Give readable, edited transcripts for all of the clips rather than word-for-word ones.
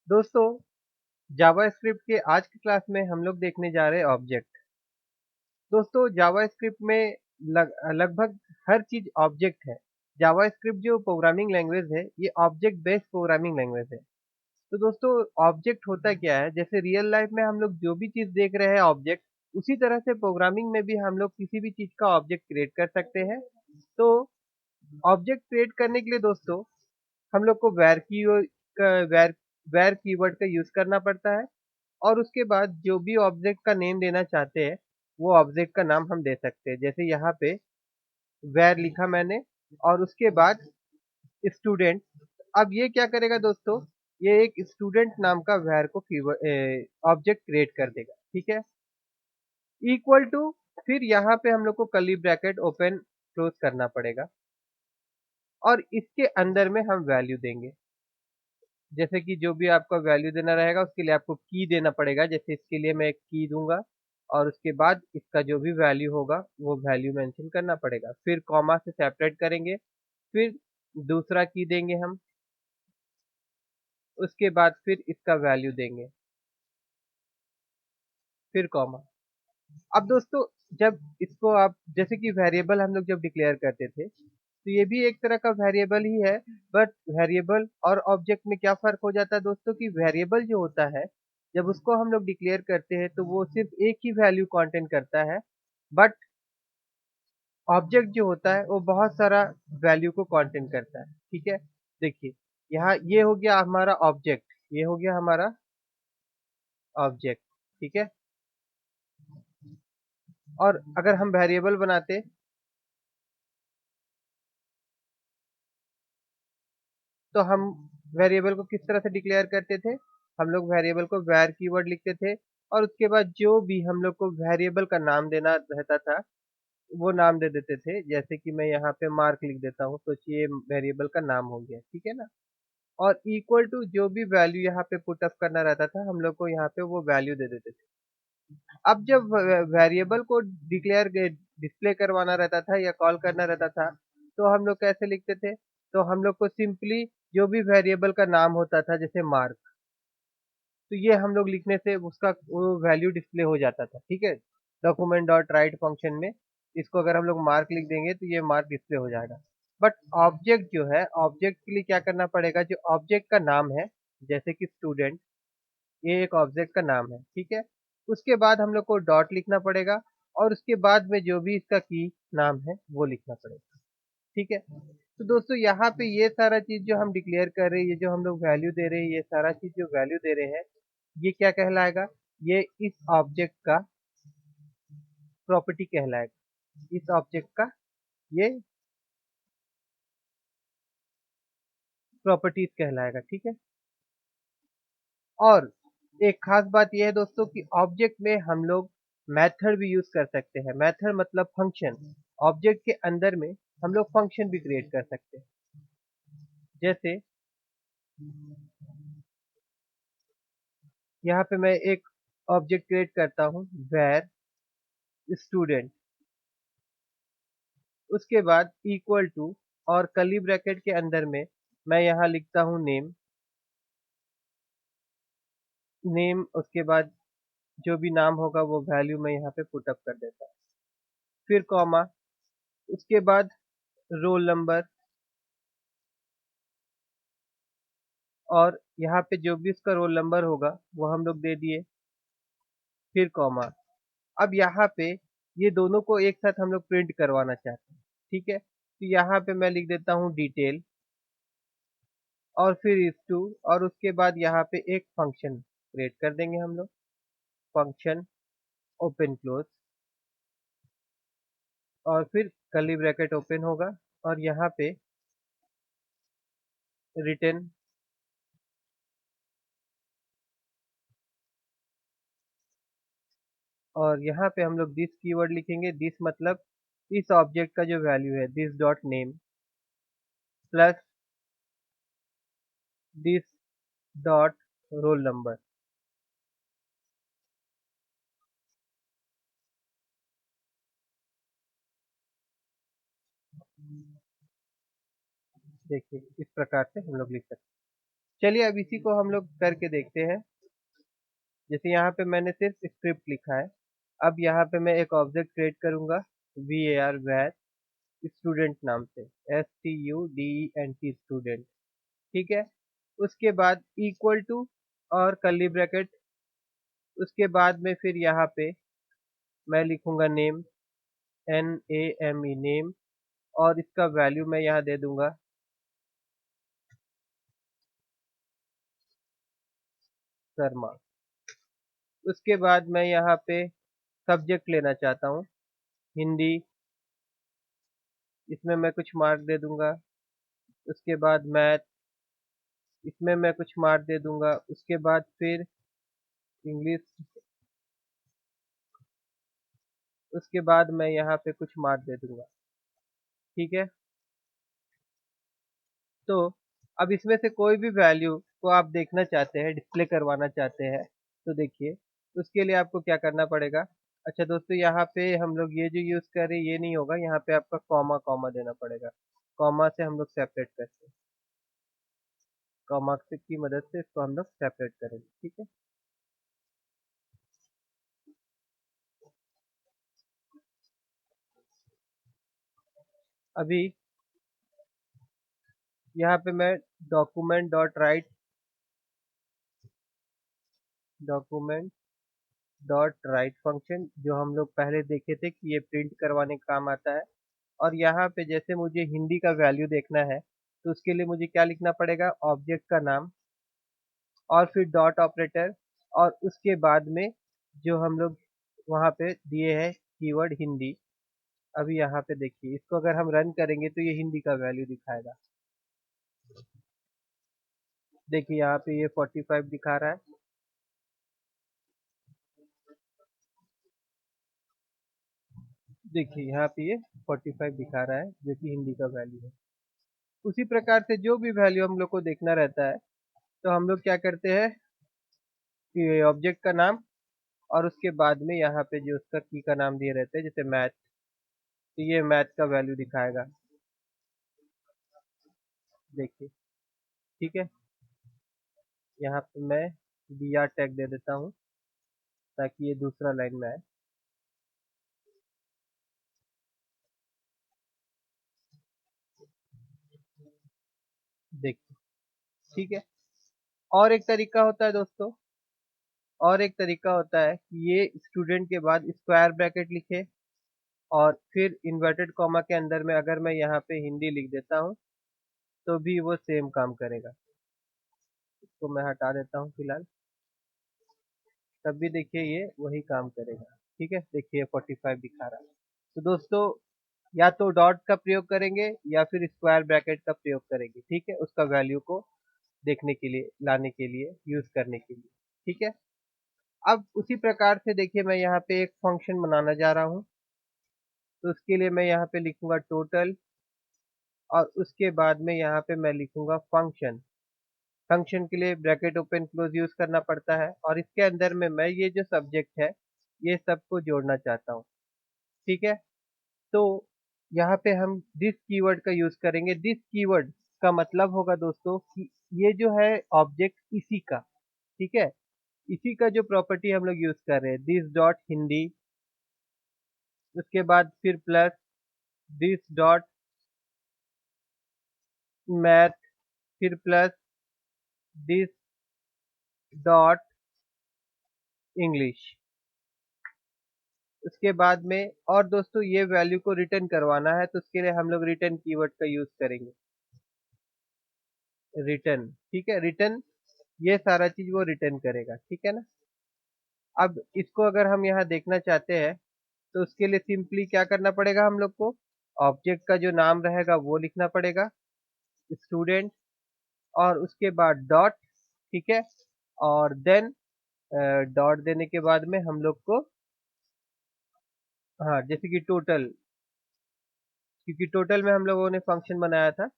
दोस्तों, जावास्क्रिप्ट के आज की क्लास में हम लोग देखने जा रहे हैं ऑब्जेक्ट। दोस्तों, जावास्क्रिप्ट में लगभग हर चीज ऑब्जेक्ट है। जावास्क्रिप्ट जो प्रोग्रामिंग लैंग्वेज है, ये ऑब्जेक्ट बेस्ड प्रोग्रामिंग लैंग्वेज है। तो दोस्तों, ऑब्जेक्ट होता क्या है? जैसे रियल लाइफ में हम लोग जो भी चीज देख रहे हैं ऑब्जेक्ट, उसी तरह से प्रोग्रामिंग में भी हम लोग किसी भी चीज का ऑब्जेक्ट क्रिएट कर सकते हैं। तो ऑब्जेक्ट क्रिएट करने के लिए दोस्तों, हम लोग को वैर वैर कीवर्ड का यूज करना पड़ता है। और उसके बाद जो भी ऑब्जेक्ट का नेम देना चाहते हैं, वो ऑब्जेक्ट का नाम हम दे सकते हैं। जैसे यहाँ पे वेर लिखा मैंने, और उसके बाद स्टूडेंट। अब ये क्या करेगा दोस्तों, ये एक स्टूडेंट नाम का वेर को ऑब्जेक्ट क्रिएट कर देगा। ठीक है, इक्वल टू, फिर यहाँ पे हम लोग को कर्ली ब्रैकेट ओपन क्लोज करना पड़ेगा, और इसके अंदर में हम वैल्यू देंगे। जैसे कि जो भी आपका वैल्यू देना रहेगा, उसके लिए आपको की देना पड़ेगा। जैसे इसके लिए मैं एक की दूंगा, और उसके बाद इसका जो भी वैल्यू होगा वो वैल्यू मेंशन करना पड़ेगा। फिर कॉमा से सेपरेट करेंगे, फिर दूसरा की देंगे हम, उसके बाद फिर इसका वैल्यू देंगे, फिर कॉमा। अब दोस्तों, जब इसको आप, जैसे कि वेरिएबल हम लोग जब डिक्लेयर करते थे, तो ये भी एक तरह का वेरिएबल ही है। बट वेरिएबल और ऑब्जेक्ट में क्या फर्क हो जाता है दोस्तों, कि वेरिएबल जो होता है, जब उसको हम लोग डिक्लेयर करते हैं तो वो सिर्फ एक ही वैल्यू कंटेंट करता है। बट ऑब्जेक्ट जो होता है वो बहुत सारा वैल्यू को कंटेंट करता है। ठीक है, देखिए, यहाँ ये हो गया हमारा ऑब्जेक्ट, ये हो गया हमारा ऑब्जेक्ट। ठीक है, और अगर हम वेरिएबल बनाते, तो हम वेरिएबल को किस तरह से डिक्लेयर करते थे? हम लोग वेरिएबल को वैर कीवर्ड लिखते थे, और उसके बाद जो भी हम लोग को वेरिएबल का नाम देना रहता था, वो नाम दे देते थे। जैसे कि मैं यहाँ पे मार्क लिख देता हूँ, सोचिए वेरिएबल का नाम हो गया। ठीक है ना, और इक्वल टू जो भी वैल्यू यहाँ पे पुट अप करना रहता था, हम लोग को यहाँ पे वो वैल्यू दे देते थे। अब जब वेरिएबल को डिक्लेयर डिस्प्ले करवाना रहता था या कॉल करना रहता था, तो हम लोग कैसे लिखते थे? तो हम लोग को सिंपली जो भी वेरिएबल का नाम होता था, जैसे मार्क, तो ये हम लोग लिखने से उसका वो वैल्यू डिस्प्ले हो जाता था। ठीक है, डॉक्यूमेंट डॉट राइट फंक्शन में इसको अगर हम लोग मार्क लिख देंगे, तो ये मार्क डिस्प्ले हो जाएगा। बट ऑब्जेक्ट जो है, ऑब्जेक्ट के लिए क्या करना पड़ेगा? जो ऑब्जेक्ट का नाम है, जैसे कि स्टूडेंट, ये एक ऑब्जेक्ट का नाम है। ठीक है, उसके बाद हम लोग को डॉट लिखना पड़ेगा, और उसके बाद में जो भी इसका की नाम है वो लिखना पड़ेगा। ठीक है, तो दोस्तों, यहाँ पे ये सारा चीज जो हम डिक्लेयर कर रहे हैं, ये जो हम लोग वैल्यू दे रहे हैं, ये सारा चीज जो वैल्यू दे रहे हैं, ये क्या कहलाएगा? ये इस ऑब्जेक्ट का प्रॉपर्टी कहलाएगा। इस ऑब्जेक्ट का ये प्रॉपर्टीज कहलाएगा। ठीक है, और एक खास बात यह है दोस्तों, कि ऑब्जेक्ट में हम लोग मेथड भी यूज कर सकते हैं। मेथड मतलब फंक्शन। ऑब्जेक्ट के अंदर में हम लोग फंक्शन भी क्रिएट कर सकते हैं। जैसे यहाँ पे मैं एक ऑब्जेक्ट क्रिएट करता हूँ, वेर स्टूडेंट, उसके बाद इक्वल टू, और कर्ली ब्रैकेट के अंदर में मैं यहाँ लिखता हूँ नेम। नेम, उसके बाद जो भी नाम होगा वो वैल्यू मैं यहाँ पे पुट अप कर देता हूँ, फिर कॉमा, उसके बाद रोल नंबर, और यहाँ पे जो भी उसका रोल नंबर होगा वो हम लोग दे दिए, फिर कॉमा। अब यहाँ पे ये दोनों को एक साथ हम लोग प्रिंट करवाना चाहते हैं। ठीक है, तो यहाँ पे मैं लिख देता हूँ डिटेल, और फिर इस टू, और उसके बाद यहाँ पे एक फंक्शन क्रिएट कर देंगे हम लोग। फंक्शन ओपन क्लोज, और फिर कर्ली ब्रैकेट ओपन होगा, और यहाँ पे रिटर्न, और यहाँ पे हम लोग दिस कीवर्ड लिखेंगे। दिस मतलब इस ऑब्जेक्ट का जो वैल्यू है, this dot name plus this dot roll number. देखिए, इस प्रकार से हम लोग लिख सकते हैं। चलिए अब इसी को हम लोग करके देखते हैं। जैसे यहाँ पे मैंने सिर्फ स्क्रिप्ट लिखा है। अब यहाँ पे मैं एक ऑब्जेक्ट क्रिएट करूंगा, var स्टूडेंट नाम से, STUDENT स्टूडेंट। ठीक है। उसके बाद इक्वल टू और कर्ली ब्रैकेट। उसके बाद में फिर यहाँ पे मैं लिखूंगा नेम, NAME नेम, और इसका वैल्यू मैं यहाँ दे दूंगा शर्मा। उसके बाद मैं यहाँ पे सब्जेक्ट लेना चाहता हूँ, हिंदी, इसमें मैं कुछ मार्क दे दूंगा। उसके बाद मैथ, इसमें मैं कुछ मार्क दे दूंगा। उसके बाद फिर इंग्लिश, उसके बाद मैं यहाँ पे कुछ मार्क दे दूंगा। ठीक है। तो अब इसमें से कोई भी वैल्यू को आप देखना चाहते हैं, डिस्प्ले करवाना चाहते हैं, तो देखिए उसके लिए आपको क्या करना पड़ेगा। अच्छा दोस्तों, यहाँ पे हम लोग ये जो यूज कर रहे हैं ये नहीं होगा, यहाँ पे आपका कॉमा कॉमा देना पड़ेगा। कॉमा से हम लोग सेपरेट करते हैं, कॉमा की मदद से इसको हम लोग सेपरेट करेंगे। ठीक है। अभी यहाँ पे मैं document dot right, document dot right function जो हम लोग पहले देखे थे कि ये प्रिंट करवाने का काम आता है। और यहाँ पे जैसे मुझे हिंदी का वैल्यू देखना है, तो उसके लिए मुझे क्या लिखना पड़ेगा, ऑब्जेक्ट का नाम और फिर डॉट ऑपरेटर, और उसके बाद में जो हम लोग वहाँ पे दिए हैं कीवर्ड हिंदी। अभी यहाँ पे देखिए, इसको अगर हम रन करेंगे तो ये हिंदी का वैल्यू दिखाएगा। देखिए यहाँ पे ये 45 दिखा रहा है। देखिए यहाँ पे ये 45 दिखा रहा है जो कि हिंदी का वैल्यू है। उसी प्रकार से जो भी वैल्यू हम लोग को देखना रहता है, तो हम लोग क्या करते हैं कि ऑब्जेक्ट का नाम और उसके बाद में यहाँ पे जो उसका की का नाम दिए रहते हैं, जैसे मैथ, तो ये मैथ का वैल्यू दिखाएगा। देखिए। ठीक है। यहाँ पे मैं br टैग दे देता हूँ ताकि ये दूसरा लाइन में आए। देखिए। ठीक है। और एक तरीका होता है दोस्तों, और एक तरीका होता है कि ये स्टूडेंट के बाद स्क्वायर ब्रैकेट लिखे और फिर इन्वर्टेड कॉमा के अंदर में अगर मैं यहाँ पे हिंदी लिख देता हूँ तो भी वो सेम काम करेगा। इसको मैं हटा देता हूँ फिलहाल, तब भी देखिए ये वही काम करेगा। ठीक है। देखिए 45 दिखा रहा है। तो दोस्तों, या तो डॉट का प्रयोग करेंगे या फिर स्क्वायर ब्रैकेट का प्रयोग करेंगे, ठीक है, उसका वैल्यू को देखने के लिए, लाने के लिए, यूज करने के लिए। ठीक है। अब उसी प्रकार से देखिए मैं यहाँ पे एक फंक्शन बनाना जा रहा हूँ, तो उसके लिए मैं यहाँ पे लिखूंगा टोटल, और उसके बाद में यहाँ पे मैं लिखूंगा फंक्शन। फंक्शन के लिए ब्रैकेट ओपन क्लोज यूज करना पड़ता है, और इसके अंदर में मैं ये जो सब्जेक्ट है ये सबको जोड़ना चाहता हूँ। ठीक है। तो यहाँ पे हम दिस कीवर्ड का यूज करेंगे। दिस कीवर्ड का मतलब होगा दोस्तों कि ये जो है ऑब्जेक्ट इसी का, ठीक है, इसी का जो प्रॉपर्टी हम लोग यूज कर रहे हैं, दिस डॉट हिंदी, उसके बाद फिर प्लस दिस डॉट मैथ, फिर प्लस दिस डॉट इंग्लिश। उसके बाद में, और दोस्तों ये वैल्यू को रिटर्न करवाना है तो उसके लिए हम लोग रिटर्न कीवर्ड का यूज करेंगे, रिटर्न। ठीक है। रिटर्न, ये सारा चीज वो रिटर्न करेगा। ठीक है ना। अब इसको अगर हम यहाँ देखना चाहते हैं तो उसके लिए सिंपली क्या करना पड़ेगा, हम लोग को ऑब्जेक्ट का जो नाम रहेगा वो लिखना पड़ेगा, स्टूडेंट, और उसके बाद डॉट। ठीक है। और देन डॉट देने के बाद में हम लोग को, हाँ, जैसे कि टोटल, क्योंकि टोटल में हम लोगों ने फंक्शन बनाया था,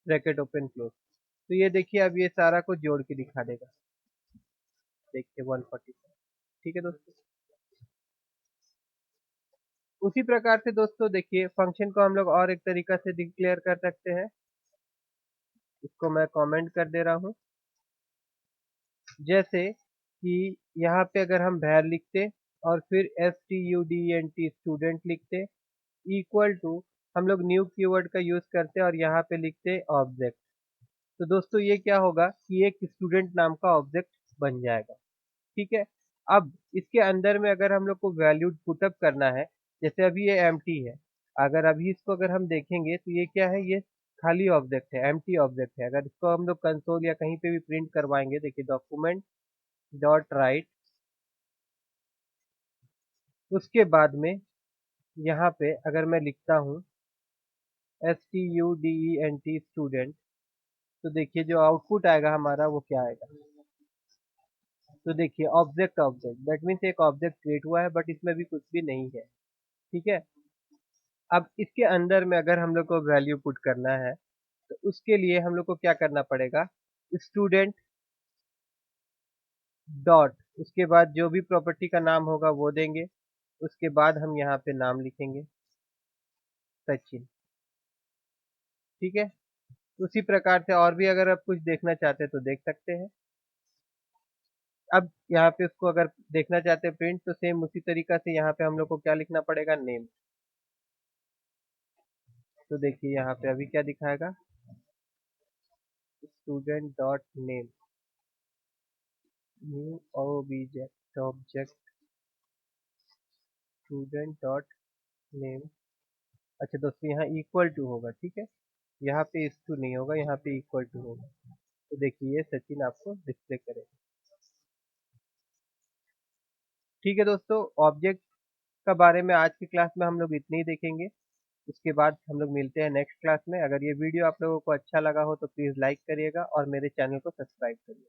ब्रैकेट ओपन क्लोज, तो ये देखिए अब ये सारा कुछ जोड़ के दिखा देगा। देखिए 140। ठीक है दोस्तों। उसी प्रकार से दोस्तों देखिए फंक्शन को हम लोग और एक तरीका से डिक्लेयर कर सकते हैं। इसको मैं कमेंट कर दे रहा हूँ। जैसे कि यहाँ पे अगर हम var लिखते और फिर student स्टूडेंट लिखते इक्वल टू हम लोग न्यू कीवर्ड का यूज करते और यहाँ पे लिखते ऑब्जेक्ट। तो दोस्तों ये क्या होगा कि एक स्टूडेंट नाम का ऑब्जेक्ट बन जाएगा। ठीक है। अब इसके अंदर में अगर हम लोग को वैल्यू पुटअप करना है, जैसे अभी ये एम्प्टी है, अगर अभी इसको अगर हम देखेंगे तो ये क्या है, ये खाली ऑब्जेक्ट है, एम्प्टी ऑब्जेक्ट है। अगर इसको हम लोग कंसोल या कहीं पे भी प्रिंट करवाएंगे, देखिए डॉक्यूमेंट डॉट राइट, उसके बाद में यहाँ पे अगर मैं लिखता हूँ student स्टूडेंट, तो देखिए जो आउटपुट आएगा हमारा वो क्या आएगा। तो देखिए ऑब्जेक्ट ऑब्जेक्ट दैट मीन्स एक ऑब्जेक्ट क्रिएट हुआ है बट इसमें भी कुछ भी नहीं है। ठीक है। अब इसके अंदर में अगर हम लोग को वैल्यू पुट करना है तो उसके लिए हम लोग को क्या करना पड़ेगा, स्टूडेंट डॉट, उसके बाद जो भी प्रॉपर्टी का नाम होगा वो देंगे, उसके बाद हम यहाँ पे नाम लिखेंगे सचिन। ठीक है। उसी प्रकार से और भी अगर आप कुछ देखना चाहते हैं तो देख सकते हैं। अब यहाँ पे उसको अगर देखना चाहते हैं प्रिंट, तो सेम उसी तरीका से यहाँ पे हम लोग को क्या लिखना पड़ेगा, नेम। तो देखिए यहाँ पे अभी क्या दिखाएगा, student dot name, new object object student dot name. अच्छा दोस्तों यहाँ इक्वल टू होगा, ठीक है, यहाँ पे इस टू नहीं होगा, यहाँ पे इक्वल टू होगा। तो देखिए ये सचिन आपको डिस्प्ले करेगा। ठीक है दोस्तों, ऑब्जेक्ट का बारे में आज की क्लास में हम लोग इतने ही देखेंगे। उसके बाद हम लोग मिलते हैं नेक्स्ट क्लास में। अगर ये वीडियो आप लोगों को अच्छा लगा हो तो प्लीज़ लाइक करिएगा और मेरे चैनल को सब्सक्राइब करिए।